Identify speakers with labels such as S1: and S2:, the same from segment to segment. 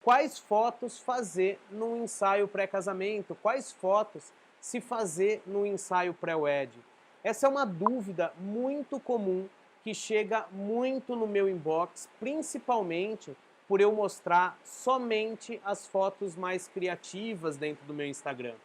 S1: Quais fotos fazer num ensaio pré-casamento? Quais fotos se fazer no ensaio pré-wedding? Essa é uma dúvida muito comum que chega muito no meu inbox, principalmente por eu mostrar somente as fotos mais criativas dentro do meu Instagram.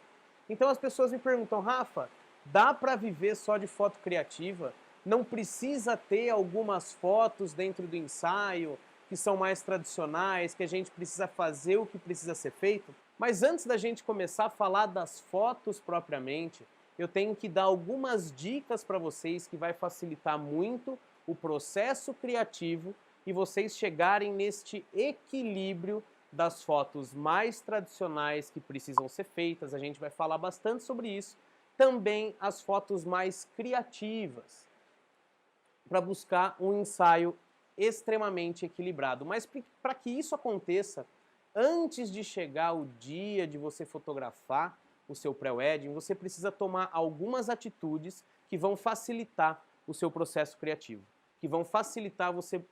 S1: Então as pessoas me perguntam, Rafa, dá para viver só de foto criativa? Não precisa ter algumas fotos dentro do ensaio que são mais tradicionais, que a gente precisa fazer o que precisa ser feito? Mas antes da gente começar a falar das fotos propriamente, eu tenho que dar algumas dicas para vocês que vai facilitar muito o processo criativo e vocês chegarem neste equilíbrio das fotos mais tradicionais que precisam ser feitas, a gente vai falar bastante sobre isso. Também as fotos mais criativas, para buscar um ensaio extremamente equilibrado. Mas para que isso aconteça, antes de chegar o dia de você fotografar o seu pré-wedding, você precisa tomar algumas atitudes que vão facilitar o seu processo criativo, que vão facilitar você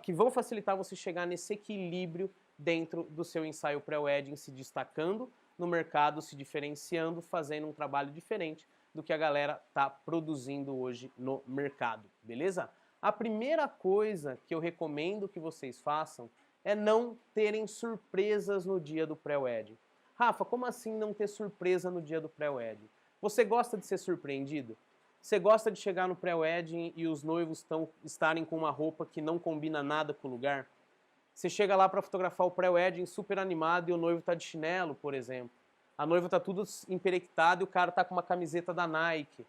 S1: que vão facilitar você chegar nesse equilíbrio dentro do seu ensaio pré-wedding, se destacando no mercado, se diferenciando, fazendo um trabalho diferente do que a galera tá produzindo hoje no mercado, beleza? A primeira coisa que eu recomendo que vocês façam é não terem surpresas no dia do pré-wedding. Rafa, como assim não ter surpresa no dia do pré-wedding? Você gosta de ser surpreendido? Você gosta de chegar no pré-wedding e os noivos estarem com uma roupa que não combina nada com o lugar? Você chega lá para fotografar o pré-wedding super animado e o noivo tá de chinelo, por exemplo. A noiva tá tudo emperectada e o cara tá com uma camiseta da Nike.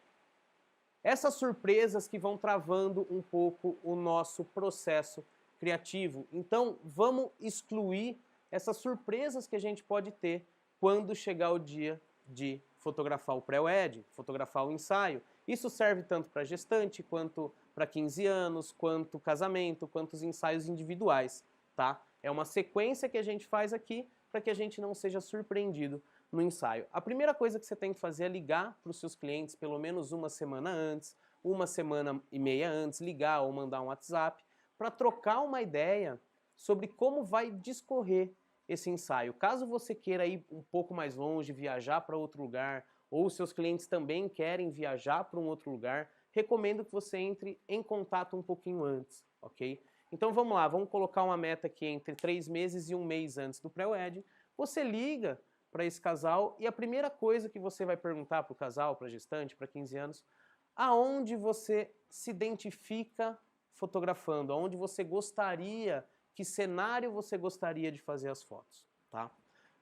S1: Essas surpresas que vão travando um pouco o nosso processo criativo. Então, vamos excluir essas surpresas que a gente pode ter quando chegar o dia de fotografar o pré-wedding, fotografar o ensaio. Isso serve tanto para gestante, quanto para 15 anos, quanto casamento, quanto os ensaios individuais, tá? É uma sequência que a gente faz aqui para que a gente não seja surpreendido no ensaio. A primeira coisa que você tem que fazer é ligar para os seus clientes pelo menos uma semana antes, uma semana e meia antes, ligar ou mandar um WhatsApp para trocar uma ideia sobre como vai discorrer esse ensaio. Caso você queira ir um pouco mais longe, viajar para outro lugar, ou seus clientes também querem viajar para um outro lugar, recomendo que você entre em contato um pouquinho antes, ok? Então vamos lá, vamos colocar uma meta aqui entre 3 meses e 1 mês antes do pré-wedding. Você liga para esse casal e a primeira coisa que você vai perguntar para o casal, para a gestante, para 15 anos, aonde você se identifica fotografando, aonde você gostaria, que cenário você gostaria de fazer as fotos, tá?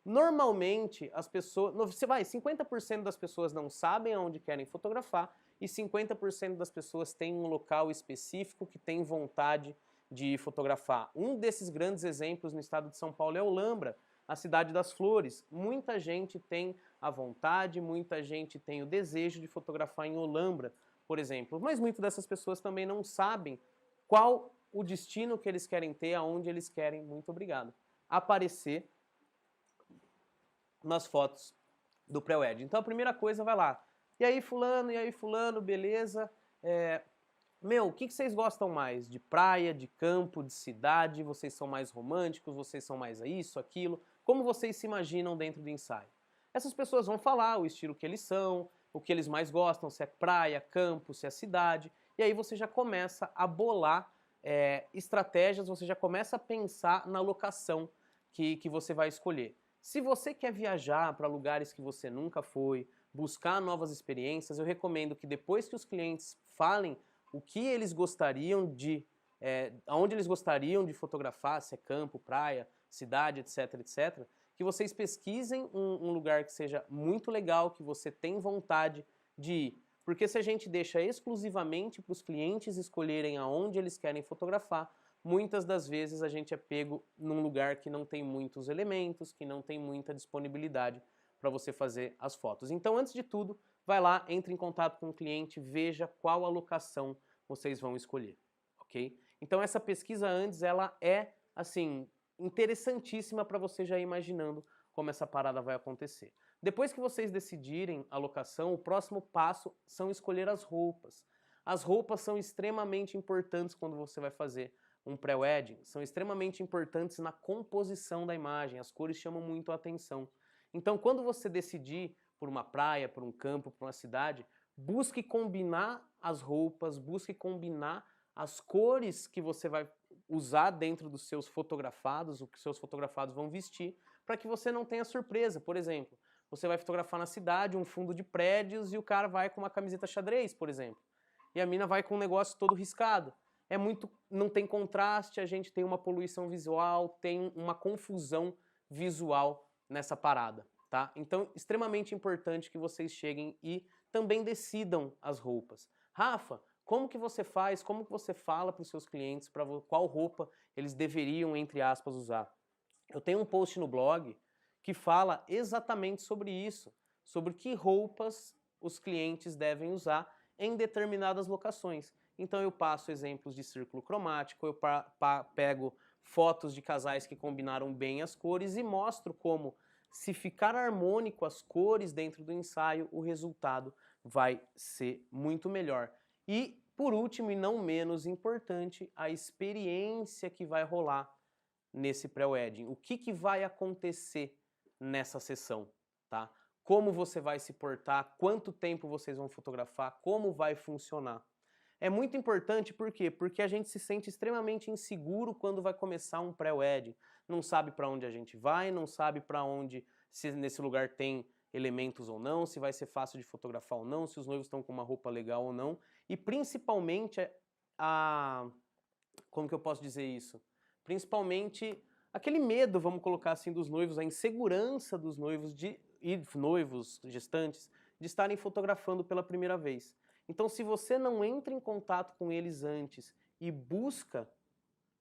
S1: Normalmente, as pessoas, você vai, 50% das pessoas não sabem aonde querem fotografar e 50% das pessoas têm um local específico que tem vontade de fotografar. Um desses grandes exemplos no estado de São Paulo é Olambra, a cidade das flores. Muita gente tem a vontade, muita gente tem o desejo de fotografar em Olambra, por exemplo, mas muitas dessas pessoas também não sabem qual o destino que eles querem ter, aonde eles querem, muito obrigado, aparecer nas fotos do pré-wedding. Então a primeira coisa vai lá, e aí fulano, beleza? Meu, o que vocês gostam mais? De praia, de campo, de cidade? Vocês são mais românticos? Vocês são mais isso, aquilo? Como vocês se imaginam dentro do ensaio? Essas pessoas vão falar o estilo que eles são, o que eles mais gostam, se é praia, campo, se é cidade, e aí você já começa a bolar estratégias, você já começa a pensar na locação que você vai escolher. Se você quer viajar para lugares que você nunca foi, buscar novas experiências, eu recomendo que depois que os clientes falem o que eles gostariam de, aonde eles gostariam de fotografar, se é campo, praia, cidade, etc, etc, que vocês pesquisem um lugar que seja muito legal, que você tem vontade de ir. Porque se a gente deixa exclusivamente para os clientes escolherem aonde eles querem fotografar, muitas das vezes a gente é pego num lugar que não tem muitos elementos, que não tem muita disponibilidade para você fazer as fotos. Então, antes de tudo, vai lá, entre em contato com o cliente, veja qual a locação vocês vão escolher, ok? Então essa pesquisa antes, ela é, assim, interessantíssima para você já ir imaginando como essa parada vai acontecer. Depois que vocês decidirem a locação, o próximo passo são escolher as roupas. As roupas são extremamente importantes quando você vai fazer um pré-wedding são extremamente importantes na composição da imagem, as cores chamam muito a atenção. Então, quando você decidir por uma praia, por um campo, por uma cidade, busque combinar as roupas, busque combinar as cores que você vai usar dentro dos seus fotografados, o que seus fotografados vão vestir, para que você não tenha surpresa. Por exemplo, você vai fotografar na cidade um fundo de prédios e o cara vai com uma camiseta xadrez, por exemplo. E a mina vai com um negócio todo riscado. É muito, não tem contraste, a gente tem uma poluição visual, tem uma confusão visual nessa parada, tá? Então, extremamente importante que vocês cheguem e também decidam as roupas. Rafa, como que você faz, como que você fala para os seus clientes para qual roupa eles deveriam, entre aspas, usar? Eu tenho um post no blog que fala exatamente sobre isso, sobre que roupas os clientes devem usar em determinadas locações. Então eu passo exemplos de círculo cromático, eu pego fotos de casais que combinaram bem as cores e mostro como, se ficar harmônico as cores dentro do ensaio, o resultado vai ser muito melhor. E, por último e não menos importante, a experiência que vai rolar nesse pré-wedding. O que vai acontecer nessa sessão, tá? Como você vai se portar, quanto tempo vocês vão fotografar, como vai funcionar. É muito importante, por quê? Porque a gente se sente extremamente inseguro quando vai começar um pré-wedding. Não sabe para onde a gente vai, não sabe para onde, se nesse lugar tem elementos ou não, se vai ser fácil de fotografar ou não, se os noivos estão com uma roupa legal ou não. E principalmente como que eu posso dizer isso? Principalmente aquele medo, vamos colocar assim, dos noivos, a insegurança dos noivos e noivos gestantes de estarem fotografando pela primeira vez. Então, se você não entra em contato com eles antes e busca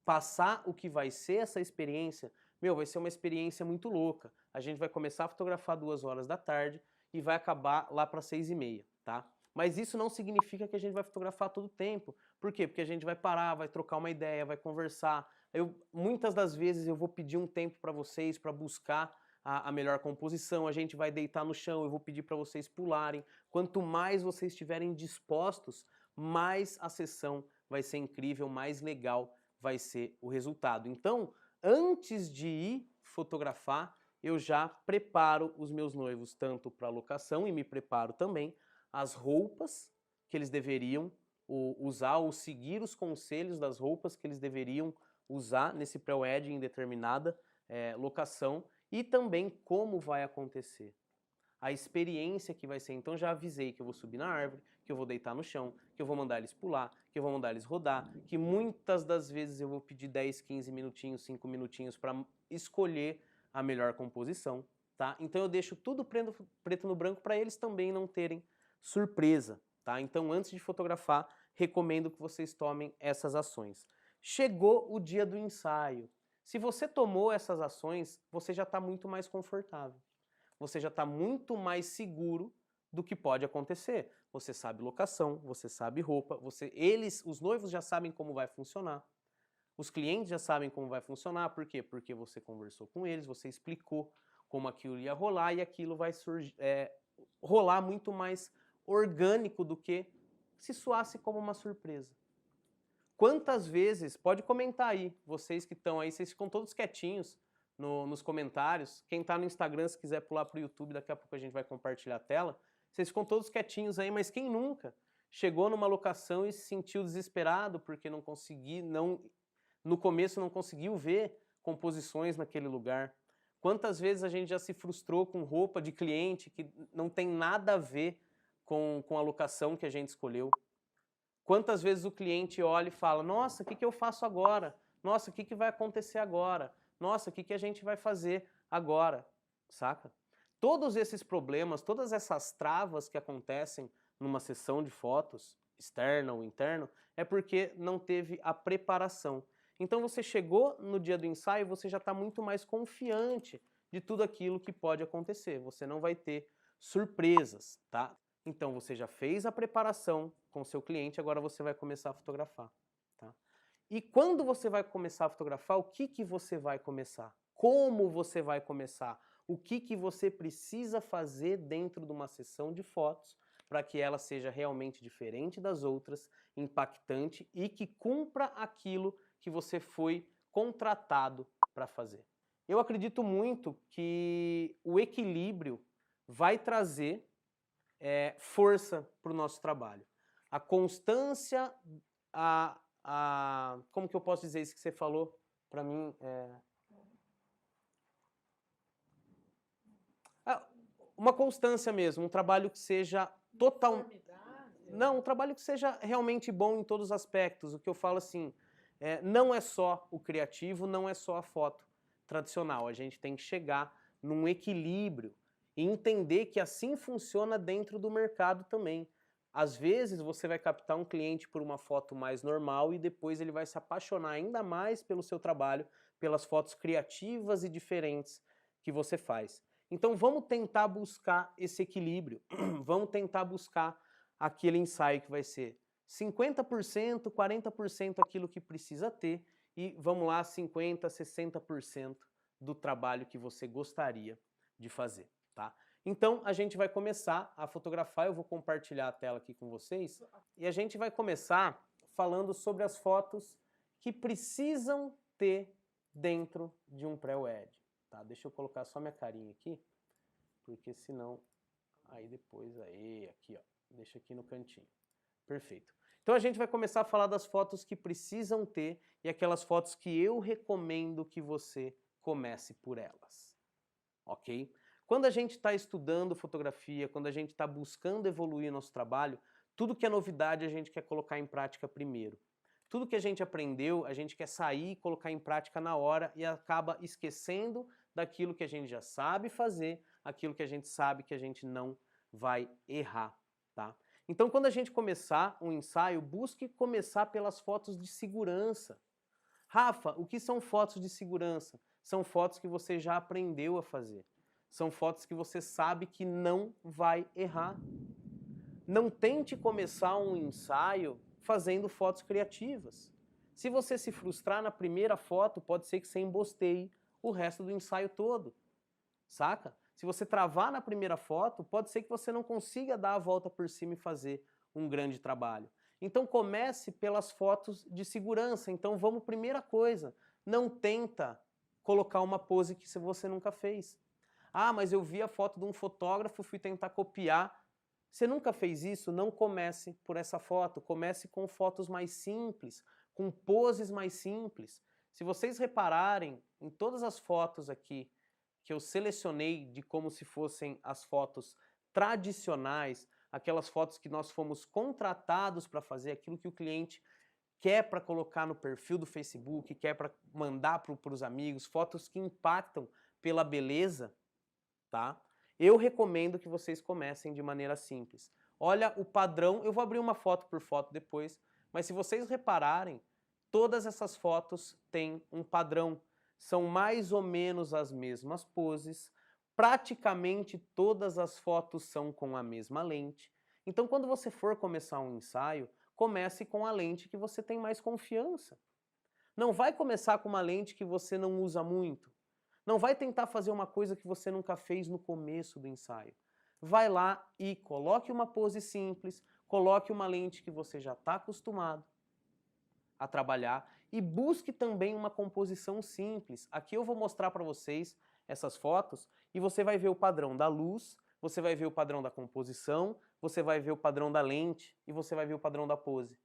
S1: passar o que vai ser essa experiência, vai ser uma experiência muito louca. A gente vai começar a fotografar 2 horas da tarde e vai acabar lá para 6h30, tá? Mas isso não significa que a gente vai fotografar todo o tempo. Por quê? Porque a gente vai parar, vai trocar uma ideia, vai conversar. Muitas das vezes eu vou pedir um tempo para vocês para buscar a melhor composição, a gente vai deitar no chão, eu vou pedir para vocês pularem. Quanto mais vocês estiverem dispostos, mais a sessão vai ser incrível, mais legal vai ser o resultado. Então, antes de ir fotografar, eu já preparo os meus noivos tanto para a locação e me preparo também as roupas que eles deveriam usar ou seguir os conselhos das roupas que eles deveriam usar nesse pré-wedding em determinada locação e também como vai acontecer. A experiência que vai ser. Então já avisei que eu vou subir na árvore, que eu vou deitar no chão, que eu vou mandar eles pular, que eu vou mandar eles rodar, que muitas das vezes eu vou pedir 10, 15 minutinhos, 5 minutinhos para escolher a melhor composição, tá? Então eu deixo tudo preto no branco para eles também não terem surpresa, tá? Então antes de fotografar, recomendo que vocês tomem essas ações. Chegou o dia do ensaio. Se você tomou essas ações, você já está muito mais confortável. Você já está muito mais seguro do que pode acontecer. Você sabe locação, você sabe roupa, os noivos já sabem como vai funcionar. Os clientes já sabem como vai funcionar, por quê? Porque você conversou com eles, você explicou como aquilo ia rolar e aquilo vai rolar muito mais orgânico do que se soasse como uma surpresa. Quantas vezes, pode comentar aí, vocês que estão aí, vocês ficam todos quietinhos nos comentários. Quem está no Instagram, se quiser pular para o YouTube, daqui a pouco a gente vai compartilhar a tela. Vocês ficam todos quietinhos aí, mas quem nunca chegou numa locação e se sentiu desesperado porque no começo não conseguiu ver composições naquele lugar? Quantas vezes a gente já se frustrou com roupa de cliente que não tem nada a ver com a locação que a gente escolheu? Quantas vezes o cliente olha e fala, nossa, o que eu faço agora? Nossa, o que vai acontecer agora? Nossa, o que a gente vai fazer agora? Saca? Todos esses problemas, todas essas travas que acontecem numa sessão de fotos, externa ou interna, é porque não teve a preparação. Então você chegou no dia do ensaio, você já está muito mais confiante de tudo aquilo que pode acontecer. Você não vai ter surpresas, tá? Então você já fez a preparação com o seu cliente, agora você vai começar a fotografar, tá? E quando você vai começar a fotografar, o que você vai começar? Como você vai começar? O que você precisa fazer dentro de uma sessão de fotos para que ela seja realmente diferente das outras, impactante e que cumpra aquilo que você foi contratado para fazer. Eu acredito muito que o equilíbrio vai trazer força para o nosso trabalho. A constância, como que eu posso dizer isso que você falou para mim? Uma constância mesmo, um trabalho que seja total. Não, um trabalho que seja realmente bom em todos os aspectos. O que eu falo assim, não é só o criativo, não é só a foto tradicional. A gente tem que chegar num equilíbrio e entender que assim funciona dentro do mercado também. Às vezes você vai captar um cliente por uma foto mais normal e depois ele vai se apaixonar ainda mais pelo seu trabalho, pelas fotos criativas e diferentes que você faz. Então vamos tentar buscar esse equilíbrio, vamos tentar buscar aquele ensaio que vai ser 50%, 40% aquilo que precisa ter e vamos lá, 50%, 60% do trabalho que você gostaria de fazer, tá? Então a gente vai começar a fotografar, eu vou compartilhar a tela aqui com vocês e a gente vai começar falando sobre as fotos que precisam ter dentro de um pré-wed. Tá, deixa eu colocar só minha carinha aqui, porque senão, aí depois, aqui ó, deixa aqui no cantinho. Perfeito. Então a gente vai começar a falar das fotos que precisam ter e aquelas fotos que eu recomendo que você comece por elas, ok? Quando a gente está estudando fotografia, quando a gente está buscando evoluir nosso trabalho, tudo que é novidade a gente quer colocar em prática primeiro. Tudo que a gente aprendeu, a gente quer sair e colocar em prática na hora e acaba esquecendo daquilo que a gente já sabe fazer, aquilo que a gente sabe que a gente não vai errar, tá? Então quando a gente começar um ensaio, busque começar pelas fotos de segurança. Rafa, o que são fotos de segurança? São fotos que você já aprendeu a fazer. São fotos que você sabe que não vai errar. Não tente começar um ensaio fazendo fotos criativas. Se você se frustrar na primeira foto, pode ser que você embosteie o resto do ensaio todo, saca? Se você travar na primeira foto, pode ser que você não consiga dar a volta por cima e fazer um grande trabalho. Então comece pelas fotos de segurança. Então vamos, primeira coisa, não tenta colocar uma pose que você nunca fez. Ah, mas eu vi a foto de um fotógrafo, fui tentar copiar. Você nunca fez isso? Não comece por essa foto. Comece com fotos mais simples, com poses mais simples. Se vocês repararem em todas as fotos aqui que eu selecionei de como se fossem as fotos tradicionais, aquelas fotos que nós fomos contratados para fazer, aquilo que o cliente quer para colocar no perfil do Facebook, quer para mandar para os amigos, fotos que impactam pela beleza, tá? Eu recomendo que vocês comecem de maneira simples. Olha o padrão, eu vou abrir uma foto por foto depois, mas se vocês repararem, todas essas fotos têm um padrão. São mais ou menos as mesmas poses, praticamente todas as fotos são com a mesma lente. Então quando você for começar um ensaio, comece com a lente que você tem mais confiança. Não vai começar com uma lente que você não usa muito. Não vai tentar fazer uma coisa que você nunca fez no começo do ensaio. Vai lá e coloque uma pose simples, coloque uma lente que você já está acostumado a trabalhar e busque também uma composição simples. Aqui eu vou mostrar para vocês essas fotos e você vai ver o padrão da luz, você vai ver o padrão da composição, você vai ver o padrão da lente e você vai ver o padrão da pose.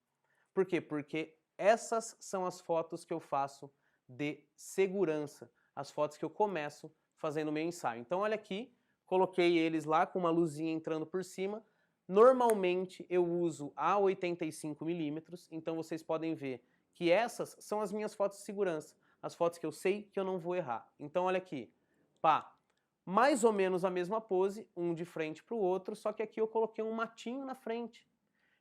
S1: Por quê? Porque essas são as fotos que eu faço de segurança, as fotos que eu começo fazendo o meu ensaio. Então olha aqui, coloquei eles lá com uma luzinha entrando por cima. Normalmente eu uso a 85mm, então vocês podem ver que essas são as minhas fotos de segurança, as fotos que eu sei que eu não vou errar. Então olha aqui, pá, mais ou menos a mesma pose, um de frente para o outro, só que aqui eu coloquei um matinho na frente.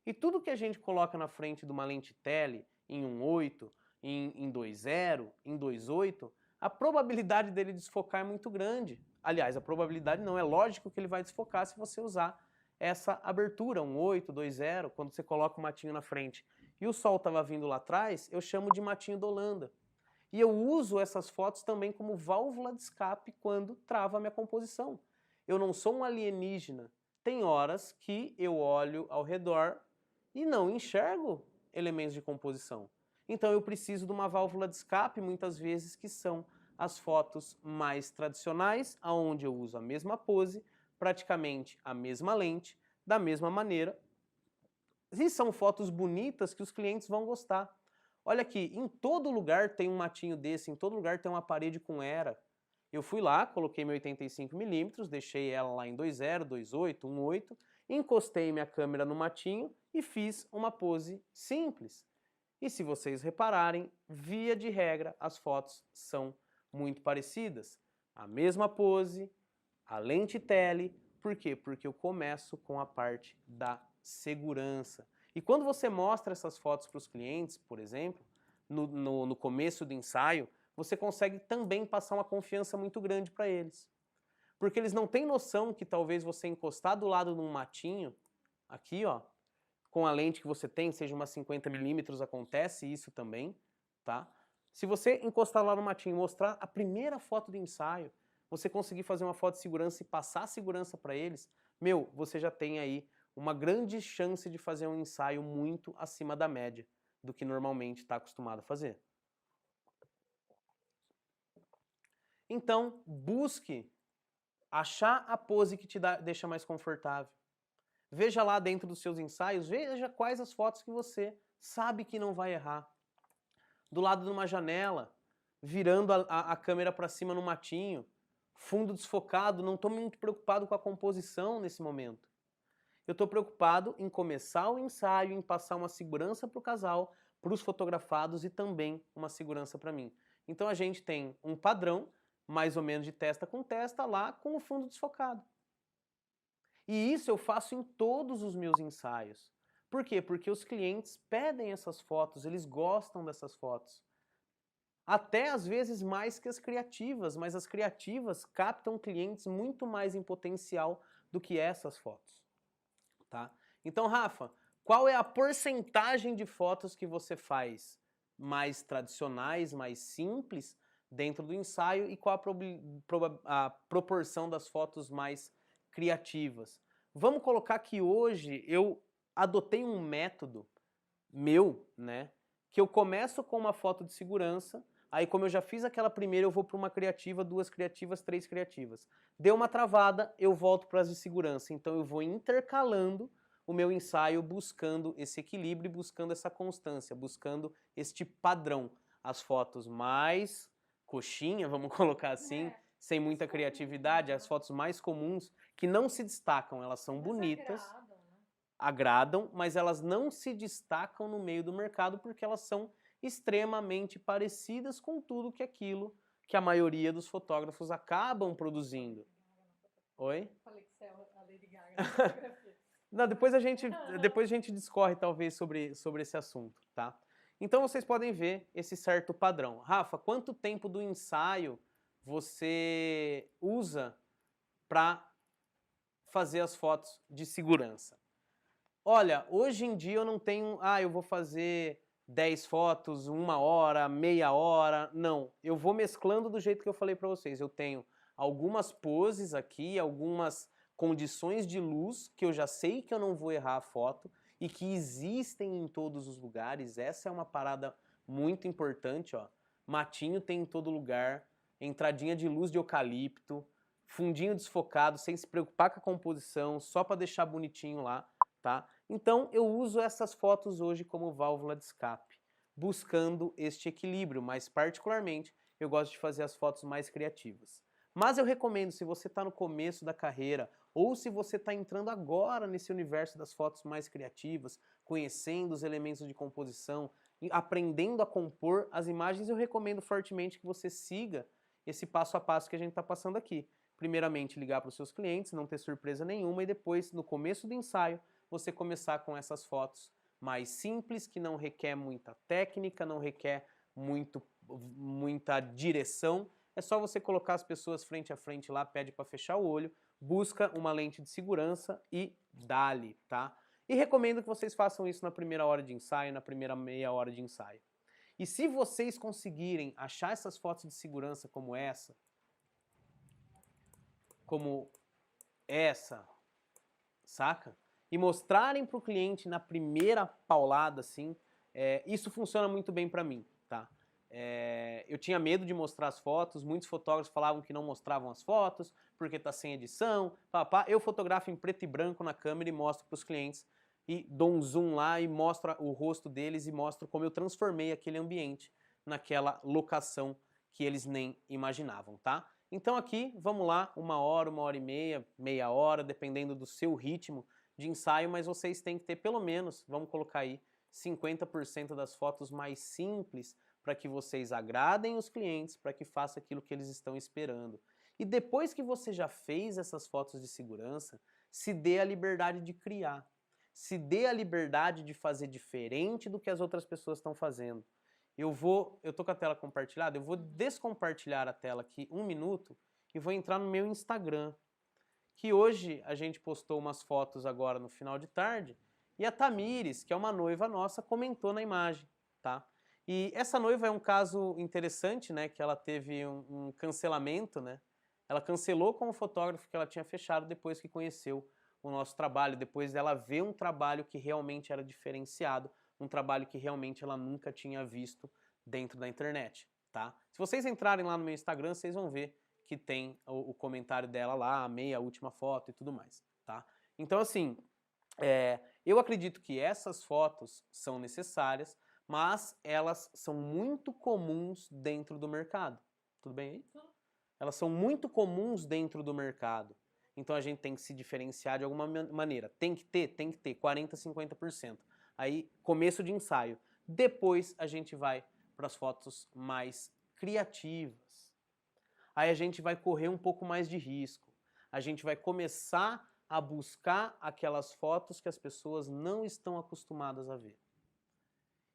S1: E tudo que a gente coloca na frente de uma lente tele, em 1.8, em 2.0, em 2.8, a probabilidade dele desfocar é muito grande. Aliás, a probabilidade não, é lógico que ele vai desfocar se você usar essa abertura, 1.8, 2.0, quando você coloca o matinho na frente. E o sol estava vindo lá atrás, eu chamo de matinho da Holanda. E eu uso essas fotos também como válvula de escape quando trava a minha composição. Eu não sou um alienígena. Tem horas que eu olho ao redor e não enxergo elementos de composição. Então eu preciso de uma válvula de escape, muitas vezes, que são as fotos mais tradicionais, onde eu uso a mesma pose, praticamente a mesma lente, da mesma maneira. E são fotos bonitas que os clientes vão gostar. Olha aqui, em todo lugar tem um matinho desse, em todo lugar tem uma parede com era. Eu fui lá, coloquei meu 85mm, deixei ela lá em 2.0, 2.8, 1.8, encostei minha câmera no matinho e fiz uma pose simples. E se vocês repararem, via de regra, as fotos são muito parecidas. A mesma pose, a lente tele. Por quê? Porque eu começo com a parte da segurança. E quando você mostra essas fotos para os clientes, por exemplo, no começo do ensaio, você consegue também passar uma confiança muito grande para eles. Porque eles não têm noção que talvez você encostar do lado de um matinho, aqui ó, com a lente que você tem, seja uma 50mm, acontece isso também, tá? Se você encostar lá no matinho e mostrar a primeira foto do ensaio, você conseguir fazer uma foto de segurança e passar a segurança para eles, meu, você já tem aí uma grande chance de fazer um ensaio muito acima da média do que normalmente está acostumado a fazer. Então, busque achar a pose que te deixa mais confortável. Veja lá dentro dos seus ensaios, veja quais as fotos que você sabe que não vai errar. Do lado de uma janela, virando a câmera para cima no matinho, fundo desfocado, não estou muito preocupado com a composição nesse momento. Eu estou preocupado em começar o ensaio, em passar uma segurança para o casal, para os fotografados e também uma segurança para mim. Então a gente tem um padrão, mais ou menos de testa com testa, lá com o fundo desfocado. E isso eu faço em todos os meus ensaios. Por quê? Porque os clientes pedem essas fotos, eles gostam dessas fotos. Até às vezes mais que as criativas, mas as criativas captam clientes muito mais em potencial do que essas fotos. Tá? Então, Rafa, qual é a porcentagem de fotos que você faz mais tradicionais, mais simples, dentro do ensaio e qual a proporção das fotos mais criativas? Vamos colocar que hoje eu adotei um método meu, né, que eu começo com uma foto de segurança, aí como eu já fiz aquela primeira, eu vou para uma criativa, 2 criativas, 3 criativas. Deu uma travada, eu volto para as de segurança. Então eu vou intercalando o meu ensaio, buscando esse equilíbrio, buscando essa constância, buscando este padrão. As fotos mais coxinha, vamos colocar assim, sem muita criatividade, as fotos mais comuns, que não se destacam, elas são bonitas, agradam, mas elas não se destacam no meio do mercado porque elas são extremamente parecidas com tudo que aquilo que a maioria dos fotógrafos acabam produzindo. Oi? Falei que você é a Lady Gaga na fotografia. Não, depois a gente discorre talvez sobre esse assunto, tá? Então vocês podem ver esse certo padrão. Rafa, quanto tempo do ensaio você usa para fazer as fotos de segurança? Olha, hoje em dia eu não tenho, eu vou fazer 10 fotos, 1 hora, meia hora. Não, eu vou mesclando do jeito que eu falei para vocês. Eu tenho algumas poses aqui, algumas condições de luz que eu já sei que eu não vou errar a foto e que existem em todos os lugares. Essa é uma parada muito importante, ó. Matinho tem em todo lugar, entradinha de luz de eucalipto, fundinho desfocado, sem se preocupar com a composição, só para deixar bonitinho lá. Tá? Então eu uso essas fotos hoje como válvula de escape, buscando este equilíbrio, mas particularmente eu gosto de fazer as fotos mais criativas. Mas eu recomendo, se você está no começo da carreira ou se você está entrando agora nesse universo das fotos mais criativas, conhecendo os elementos de composição, aprendendo a compor as imagens, eu recomendo fortemente que você siga esse passo a passo que a gente está passando aqui. Primeiramente ligar para os seus clientes, não ter surpresa nenhuma e depois, no começo do ensaio, você começar com essas fotos mais simples, que não requer muita técnica, não requer muita direção. É só você colocar as pessoas frente a frente lá, pede para fechar o olho, busca uma lente de segurança e dá-lhe, tá? E recomendo que vocês façam isso na primeira hora de ensaio, na primeira meia hora de ensaio. E se vocês conseguirem achar essas fotos de segurança como essa, saca? E mostrarem para o cliente na primeira paulada, assim, Isso funciona muito bem para mim, tá? Eu tinha medo de mostrar as fotos, muitos fotógrafos falavam que não mostravam as fotos, porque tá sem edição, papá. Eu fotografo em preto e branco na câmera e mostro para os clientes, e dou um zoom lá e mostro o rosto deles e mostro como eu transformei aquele ambiente naquela locação que eles nem imaginavam, tá? Então aqui, vamos lá, 1 hora e meia, meia hora, dependendo do seu ritmo de ensaio, mas vocês têm que ter pelo menos, vamos colocar aí, 50% das fotos mais simples para que vocês agradem os clientes, para que faça aquilo que eles estão esperando. E depois que você já fez essas fotos de segurança, se dê a liberdade de criar. Se dê a liberdade de fazer diferente do que as outras pessoas estão fazendo. Eu tô com a tela compartilhada, eu vou descompartilhar a tela aqui 1 minuto e vou entrar no meu Instagram, que hoje a gente postou umas fotos agora no final de tarde, e a Tamires, que é uma noiva nossa, comentou na imagem, tá? E essa noiva é um caso interessante, né, que ela teve um cancelamento, né? Ela cancelou com o fotógrafo que ela tinha fechado depois que conheceu o nosso trabalho, depois dela ver um trabalho que realmente era diferenciado, um trabalho que realmente ela nunca tinha visto dentro da internet, tá? Se vocês entrarem lá no meu Instagram, vocês vão ver que tem o comentário dela lá, amei a última foto e tudo mais, tá? Então, assim, eu acredito que essas fotos são necessárias, mas elas são muito comuns dentro do mercado. Tudo bem aí? Elas são muito comuns dentro do mercado. Então a gente tem que se diferenciar de alguma maneira. Tem que ter 40%, 50%. Aí, começo de ensaio. Depois a gente vai para as fotos mais criativas. Aí a gente vai correr um pouco mais de risco. A gente vai começar a buscar aquelas fotos que as pessoas não estão acostumadas a ver.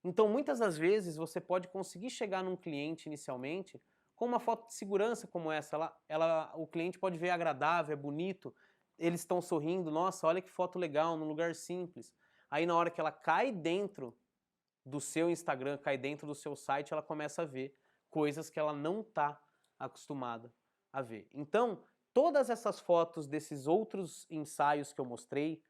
S1: Então, muitas das vezes, você pode conseguir chegar num cliente inicialmente com uma foto de segurança como essa. O cliente pode ver agradável, é bonito, eles estão sorrindo, nossa, olha que foto legal, num lugar simples. Aí na hora que ela cai dentro do seu Instagram, cai dentro do seu site, ela começa a ver coisas que ela não está acostumada a ver. Então, todas essas fotos desses outros ensaios que eu mostrei,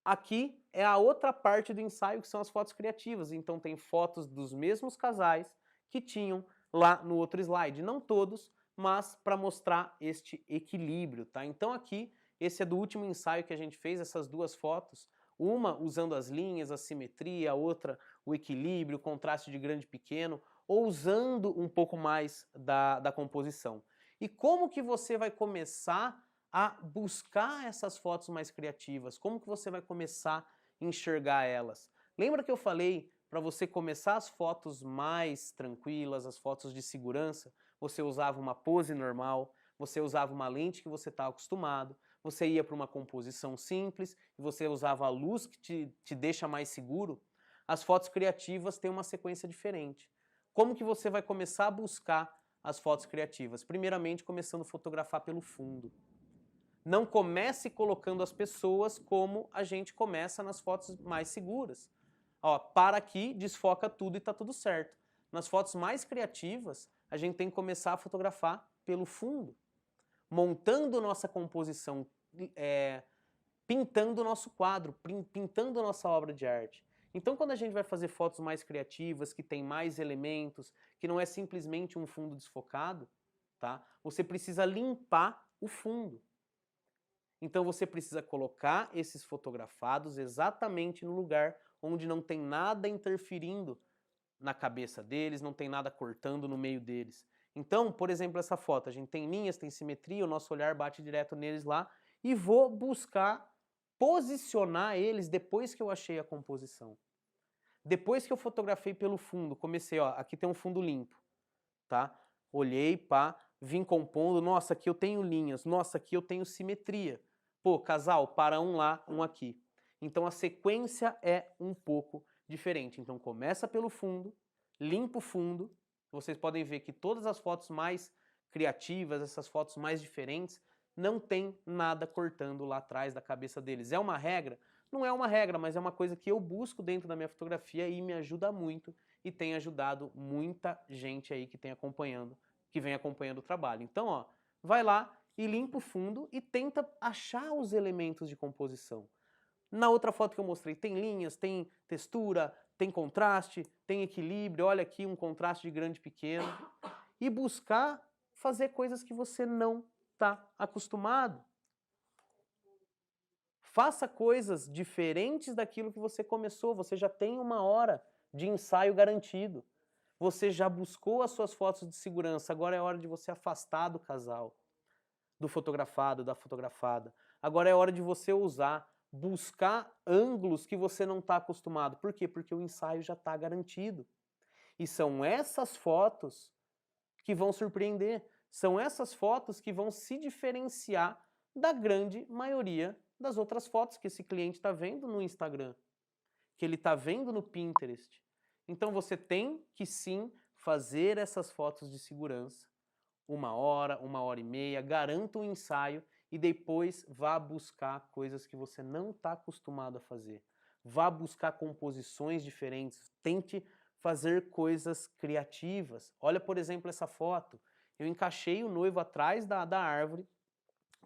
S1: aqui é a outra parte do ensaio, que são as fotos criativas. Então tem fotos dos mesmos casais que tinham lá no outro slide. Não todos, mas para mostrar este equilíbrio, tá? Então aqui, esse é do último ensaio que a gente fez, essas duas fotos. Uma usando as linhas, a simetria, a outra o equilíbrio, o contraste de grande e pequeno, ou usando um pouco mais da composição. E como que você vai começar a buscar essas fotos mais criativas? Como que você vai começar a enxergar elas? Lembra que eu falei para você começar as fotos mais tranquilas, as fotos de segurança? Você usava uma pose normal, você usava uma lente que você está acostumado, você ia para uma composição simples e você usava a luz que te deixa mais seguro. As fotos criativas têm uma sequência diferente. Como que você vai começar a buscar as fotos criativas? Primeiramente, começando a fotografar pelo fundo. Não comece colocando as pessoas como a gente começa nas fotos mais seguras. Ó, para aqui, desfoca tudo e tá tudo certo. Nas fotos mais criativas, a gente tem que começar a fotografar pelo fundo, montando nossa composição, pintando o nosso quadro, pintando nossa obra de arte. Então, quando a gente vai fazer fotos mais criativas, que tem mais elementos, que não é simplesmente um fundo desfocado, tá? Você precisa limpar o fundo. Então você precisa colocar esses fotografados exatamente no lugar onde não tem nada interferindo na cabeça deles, não tem nada cortando no meio deles. Então, por exemplo, essa foto, a gente tem linhas, tem simetria, o nosso olhar bate direto neles lá e vou buscar posicionar eles depois que eu achei a composição. Depois que eu fotografei pelo fundo, comecei, ó, aqui tem um fundo limpo, tá? Olhei, pá, vim compondo, nossa, aqui eu tenho linhas, nossa, aqui eu tenho simetria. Pô, casal, para um lá, um aqui. Então a sequência é um pouco diferente. Então começa pelo fundo, limpa o fundo. Vocês podem ver que todas as fotos mais criativas, essas fotos mais diferentes, não tem nada cortando lá atrás da cabeça deles. É uma regra? Não é uma regra, mas é uma coisa que eu busco dentro da minha fotografia e me ajuda muito e tem ajudado muita gente aí que vem acompanhando o trabalho. Então, ó, vai lá e limpa o fundo e tenta achar os elementos de composição. Na outra foto que eu mostrei, tem linhas, tem textura, tem contraste, tem equilíbrio, olha aqui um contraste de grande e pequeno. E buscar fazer coisas que você não está acostumado. Faça coisas diferentes daquilo que você começou. Você já tem 1 hora de ensaio garantido. Você já buscou as suas fotos de segurança. Agora é hora de você afastar do casal, do fotografado, da fotografada. Agora é hora de você usar, buscar ângulos que você não está acostumado. Por quê? Porque o ensaio já está garantido. E são essas fotos que vão surpreender. São essas fotos que vão se diferenciar da grande maioria das outras fotos que esse cliente está vendo no Instagram, que ele está vendo no Pinterest. Então você tem que sim fazer essas fotos de segurança. 1 hora, 1 hora e meia, garanta o ensaio e depois vá buscar coisas que você não está acostumado a fazer. Vá buscar composições diferentes, tente fazer coisas criativas. Olha, por exemplo, essa foto. Eu encaixei o noivo atrás da árvore,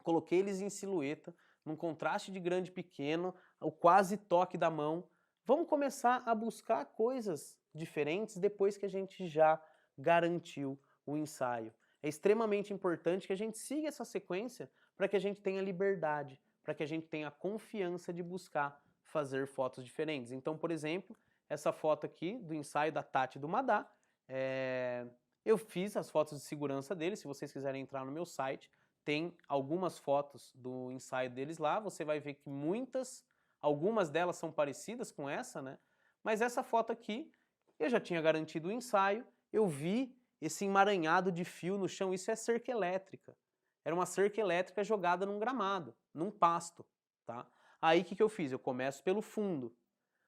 S1: coloquei eles em silhueta, num contraste de grande e pequeno, o quase toque da mão. Vamos começar a buscar coisas diferentes depois que a gente já garantiu o ensaio. É extremamente importante que a gente siga essa sequência para que a gente tenha liberdade, para que a gente tenha confiança de buscar fazer fotos diferentes. Então, por exemplo, essa foto aqui do ensaio da Tati e do Madá, eu fiz as fotos de segurança deles. Se vocês quiserem entrar no meu site, tem algumas fotos do ensaio deles lá. Você vai ver que algumas delas são parecidas com essa, né? Mas essa foto aqui, eu já tinha garantido o ensaio, eu vi esse emaranhado de fio no chão, isso é cerca elétrica. Era uma cerca elétrica jogada num gramado, num pasto, tá? Aí o que eu fiz? Eu começo pelo fundo.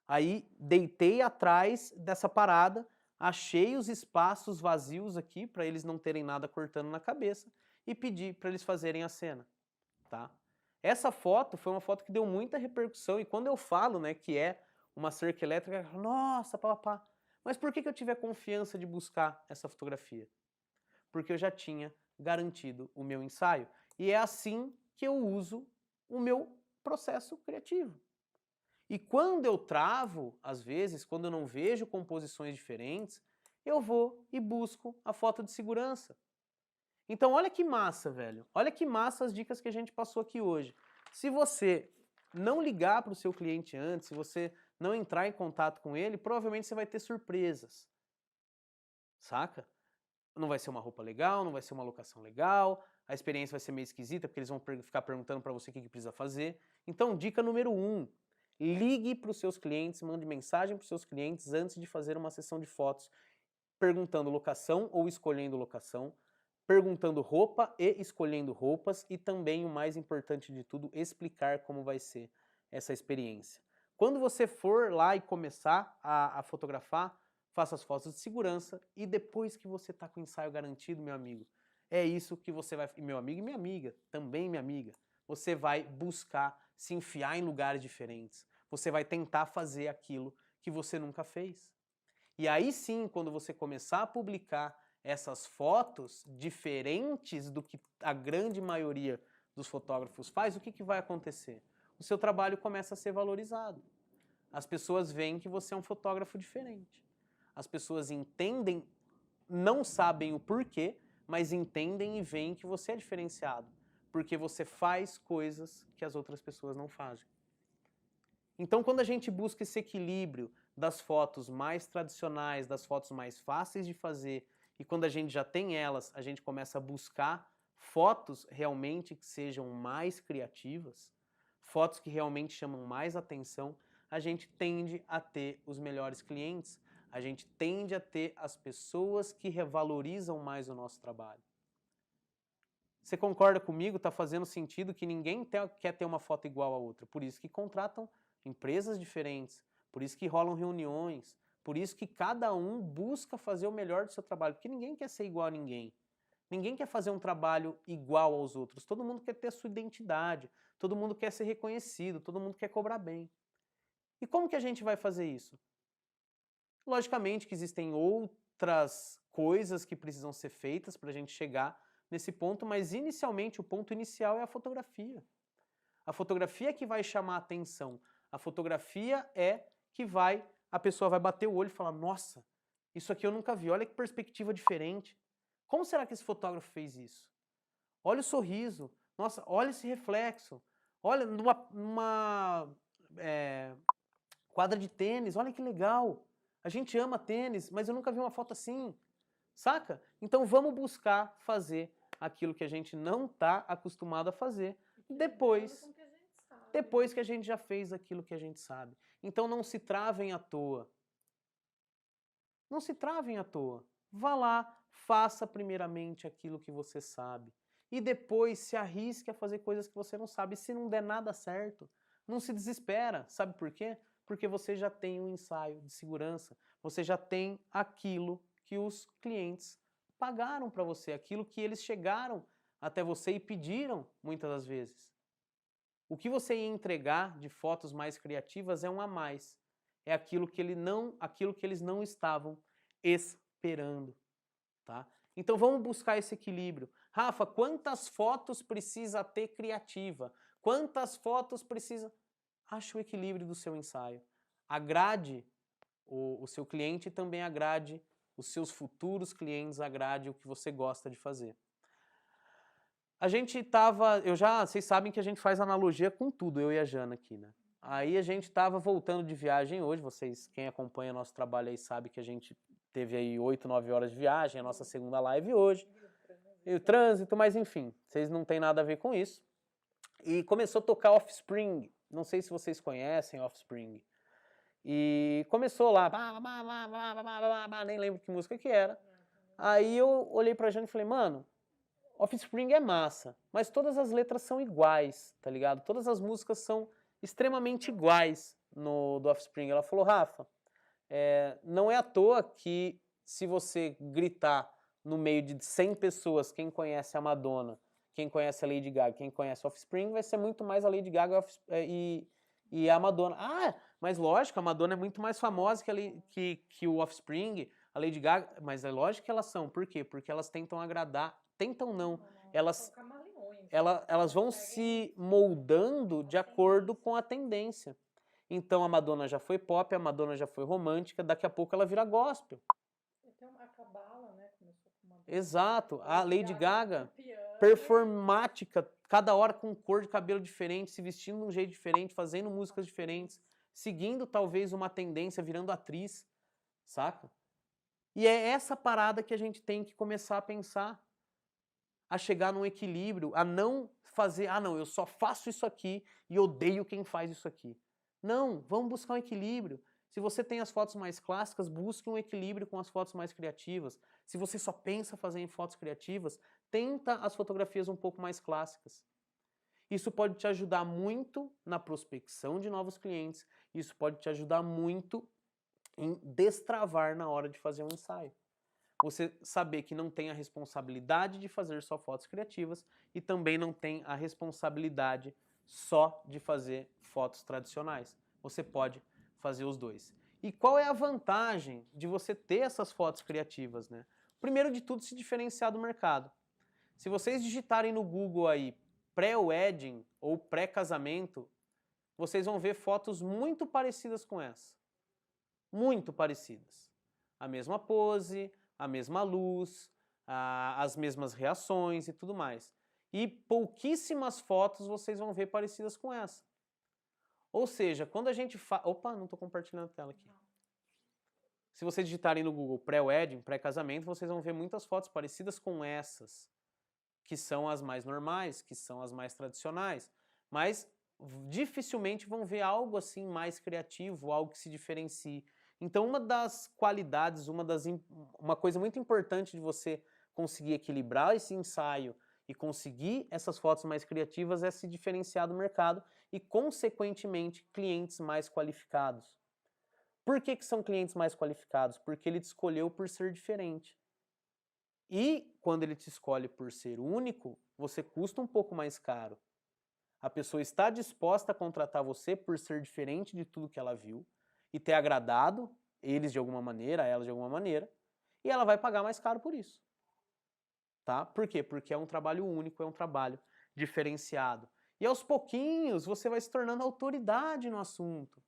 S1: Aí deitei atrás dessa parada, achei os espaços vazios aqui para eles não terem nada cortando na cabeça e pedi para eles fazerem a cena, tá? Essa foto foi uma foto que deu muita repercussão e quando eu falo, né, que é uma cerca elétrica, nossa, papapá. Mas por que eu tive a confiança de buscar essa fotografia? Porque eu já tinha garantido o meu ensaio. E é assim que eu uso o meu processo criativo. E quando eu travo, às vezes, quando eu não vejo composições diferentes, eu vou e busco a foto de segurança. Então olha que massa, velho. Olha que massa as dicas que a gente passou aqui hoje. Se você não ligar para o seu cliente antes, se você não entrar em contato com ele, provavelmente você vai ter surpresas. Saca? Não vai ser uma roupa legal, não vai ser uma locação legal, a experiência vai ser meio esquisita, porque eles vão ficar perguntando para você o que precisa fazer. Então, dica número 1, ligue para os seus clientes, mande mensagem para os seus clientes antes de fazer uma sessão de fotos, perguntando locação ou escolhendo locação, perguntando roupa e escolhendo roupas e também, o mais importante de tudo, explicar como vai ser essa experiência. Quando você for lá e começar a fotografar, faça as fotos de segurança e depois que você está com o ensaio garantido, meu amigo, é isso que você vai... Meu amigo e minha amiga, também minha amiga, você vai buscar se enfiar em lugares diferentes. Você vai tentar fazer aquilo que você nunca fez. E aí sim, quando você começar a publicar essas fotos diferentes do que a grande maioria dos fotógrafos faz, o que vai acontecer? O seu trabalho começa a ser valorizado. As pessoas veem que você é um fotógrafo diferente. As pessoas entendem, não sabem o porquê, mas entendem e veem que você é diferenciado. Porque você faz coisas que as outras pessoas não fazem. Então, quando a gente busca esse equilíbrio das fotos mais tradicionais, das fotos mais fáceis de fazer, e quando a gente já tem elas, a gente começa a buscar fotos realmente que sejam mais criativas, fotos que realmente chamam mais atenção, a gente tende a ter os melhores clientes, a gente tende a ter as pessoas que revalorizam mais o nosso trabalho. Você concorda comigo? Está fazendo sentido que ninguém quer ter uma foto igual a outra, por isso que contratam empresas diferentes, por isso que rolam reuniões, por isso que cada um busca fazer o melhor do seu trabalho, porque ninguém quer ser igual a ninguém. Ninguém quer fazer um trabalho igual aos outros, todo mundo quer ter a sua identidade, todo mundo quer ser reconhecido, todo mundo quer cobrar bem. E como que a gente vai fazer isso? Logicamente que existem outras coisas que precisam ser feitas para a gente chegar nesse ponto, mas inicialmente o ponto inicial é a fotografia. A fotografia é que vai chamar a atenção. A fotografia é que vai a pessoa vai bater o olho e falar, nossa, isso aqui eu nunca vi, olha que perspectiva diferente. Como será que esse fotógrafo fez isso? Olha o sorriso, nossa, olha esse reflexo, olha numa quadra de tênis, olha que legal. A gente ama tênis, mas eu nunca vi uma foto assim, saca? Então vamos buscar fazer aquilo que a gente não está acostumado a fazer depois que a gente já fez aquilo que a gente sabe. Então não se travem à toa. Não se travem à toa. Vá lá, faça primeiramente aquilo que você sabe. E depois se arrisque a fazer coisas que você não sabe. E se não der nada certo, não se desespera. Sabe por quê? Porque você já tem um ensaio de segurança. Você já tem aquilo que os clientes pagaram para você, aquilo que eles chegaram até você e pediram muitas das vezes. O que você ia entregar de fotos mais criativas é um a mais. É aquilo que eles não estavam esperando, tá? Então vamos buscar esse equilíbrio. Rafa, quantas fotos precisa ter criativa? Quantas fotos precisa... Ache o equilíbrio do seu ensaio. Agrade o seu cliente e também agrade os seus futuros clientes, agrade o que você gosta de fazer. A gente tava, vocês sabem que a gente faz analogia com tudo, eu e a Jana aqui, né? Aí a gente tava voltando de viagem hoje, quem acompanha nosso trabalho aí sabe que a gente teve aí 8, 9 horas de viagem, a nossa segunda live hoje. E o trânsito, mas enfim, vocês não tem nada a ver com isso. E começou a tocar Offspring, não sei se vocês conhecem Offspring. E começou lá, nem lembro que música que era. Aí eu olhei pra Jana e falei, mano, Offspring é massa, mas todas as letras são iguais, tá ligado? Todas as músicas são extremamente iguais do Offspring. Ela falou, Rafa, não é à toa que se você gritar no meio de 100 pessoas, quem conhece a Madonna, quem conhece a Lady Gaga, quem conhece Offspring, vai ser muito mais a Lady Gaga e a Madonna. Ah, mas lógico, a Madonna é muito mais famosa que o Offspring, a Lady Gaga, mas é lógico que elas são. Por quê? Porque elas tentam agradar, tentam não, elas vão se moldando de acordo com a tendência. Então a Madonna já foi pop, a Madonna já foi romântica, daqui a pouco ela vira gospel.
S2: Então a Cabala, né, começou com uma...
S1: Exato, a Lady Gaga, performática, cada hora com cor de cabelo diferente, se vestindo de um jeito diferente, fazendo músicas diferentes, seguindo talvez uma tendência, virando atriz, saca? E é essa parada que a gente tem que começar a pensar, a chegar num equilíbrio, a não fazer, não, eu só faço isso aqui e odeio quem faz isso aqui. Não, vamos buscar um equilíbrio. Se você tem as fotos mais clássicas, busque um equilíbrio com as fotos mais criativas. Se você só pensa fazer em fotos criativas, tenta as fotografias um pouco mais clássicas. Isso pode te ajudar muito na prospecção de novos clientes, isso pode te ajudar muito em destravar na hora de fazer um ensaio. Você saber que não tem a responsabilidade de fazer só fotos criativas e também não tem a responsabilidade só de fazer fotos tradicionais. Você pode fazer os dois. E qual é a vantagem de você ter essas fotos criativas, né? Primeiro de tudo, se diferenciar do mercado. Se vocês digitarem no Google aí pré-wedding ou pré-casamento, vocês vão ver fotos muito parecidas com essa. Muito parecidas. A mesma pose, a mesma luz, as mesmas reações e tudo mais. E pouquíssimas fotos vocês vão ver parecidas com essa. Ou seja, quando a gente faz... Opa, não estou compartilhando a tela aqui. Se vocês digitarem no Google pré-wedding, pré-casamento, vocês vão ver muitas fotos parecidas com essas, que são as mais normais, que são as mais tradicionais. Mas dificilmente vão ver algo assim mais criativo, algo que se diferencie. Então uma das qualidades, uma coisa muito importante de você conseguir equilibrar esse ensaio e conseguir essas fotos mais criativas é se diferenciar do mercado e, consequentemente, clientes mais qualificados. Por que são clientes mais qualificados? Porque ele te escolheu por ser diferente. E quando ele te escolhe por ser único, você custa um pouco mais caro. A pessoa está disposta a contratar você por ser diferente de tudo que ela viu e ter agradado eles de alguma maneira, elas de alguma maneira, e ela vai pagar mais caro por isso. Tá? Por quê? Porque é um trabalho único, é um trabalho diferenciado. E aos pouquinhos você vai se tornando autoridade no assunto.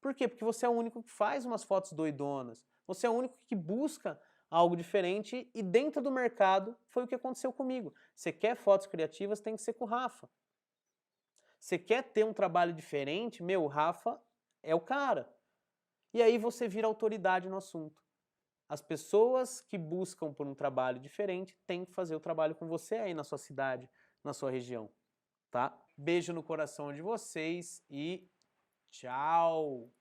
S1: Por quê? Porque você é o único que faz umas fotos doidonas. Você é o único que busca algo diferente e dentro do mercado foi o que aconteceu comigo. Você quer fotos criativas, tem que ser com o Rafa. Você quer ter um trabalho diferente, meu, o Rafa é o cara. E aí você vira autoridade no assunto. As pessoas que buscam por um trabalho diferente têm que fazer o trabalho com você aí na sua cidade, na sua região, tá? Beijo no coração de vocês e tchau!